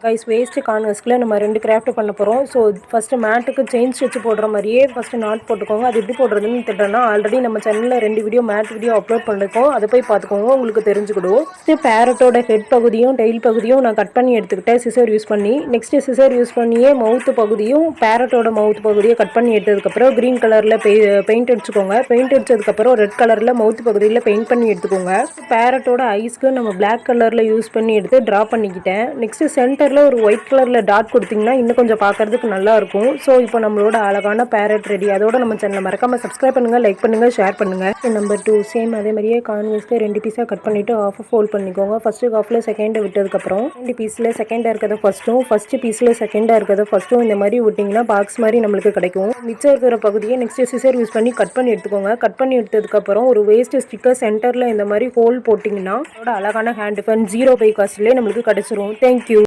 Guys waste கான்வெஸ்கில் நம்ம 2 craft பண்ண போகிறோம். ஸோ ஃபஸ்ட்டு மேட்டுக்கு செயின் ஸ்டிச் போடுற மாதிரியே ஃபஸ்ட்டு நாட் போட்டுக்கோங்க. அது எப்படி போடுறதுன்னு தெரியலனா ஆல்ரெடி நம்ம சேனலில் 2 வீடியோ மேட் வீடியோ அப்லோட் பண்ணிருக்கோம். அதை போய் பார்த்துக்கோங்க, உங்களுக்கு தெரிஞ்சுக்கிடும். ஃபஸ்ட்டு பேரட்டோட ஹெட் பகுதியும் டெயில் பகுதியும் நான் கட் பண்ணி எடுத்துக்கிட்டேன் சிசர் யூஸ் பண்ணி. நெக்ஸ்ட்டு சிசர் யூஸ் பண்ணியே மவுத்து பகுதியும் பேரட்டோட மவுத் பகுதியை கட் பண்ணி எடுத்ததுக்கப்புறம் க்ரீன் கலரில் பெயிண்ட் அடிச்சுக்கோங்க. பெயிண்ட் அடிச்சதுக்கப்புறம் ரெட் கலரில் மவுத் பகுதியில் பெயிண்ட் பண்ணி எடுத்துக்கோங்க. பேரட்டோட ஐஸ்க்கு நம்ம பிளாக் கலரில் யூஸ் பண்ணி எடுத்து ட்ரா பண்ணிக்கிட்டேன். நெக்ஸ்ட்டு சென்டர் ஒரு ஒயிட் கலரில் டாட் கொடுத்தீங்கன்னா இன்னும் கொஞ்சம் பார்க்கறதுக்கு நல்லா இருக்கும். ஸோ இப்போ நம்மளோட அழகான பேரட் ரெடி. அதோட நம்ம சேனலை மறக்காம சப்ஸ்கிரைப் பண்ணுங்கள், லைக் பண்ணுங்கள், ஷேர் பண்ணுங்கள். நம்பர் 2 சேம் அதே மாதிரியே கான்வெஸ்க்கு 2 பீஸாக கட் பண்ணிவிட்டு ஆஃப் ஃபோல்ட் பண்ணிக்கோங்க. ஃபஸ்ட்டு ஹாஃபில் செகண்டை விட்டதுக்கப்புறம் 2 பீஸில் செகண்டாக இருக்கிறத ஃபஸ்ட்டு பீஸில் செகண்டாக இருக்கிறத ஃபஸ்ட்டும் இந்த மாதிரி விட்டிங்கன்னா பாக்ஸ் மாதிரி நம்மளுக்கு கிடைக்கும். மிச்சம் இருக்கிற பகுதியை நெக்ஸ்ட்டு சிசர் யூஸ் பண்ணி கட் பண்ணி எடுத்துக்கோங்க. கட் பண்ணி எடுத்ததுக்கப்புறம் ஒரு வேஸ்ட் ஸ்டிக்கர் சென்டரில் இந்த மாதிரி ஹோல் போட்டிங்கன்னா அதோட அழகான ஹேண்ட் ஃபன் 0 பை காஸ்ட்லேயே நம்மளுக்கு கிடச்சிரும். தேங்க்யூ.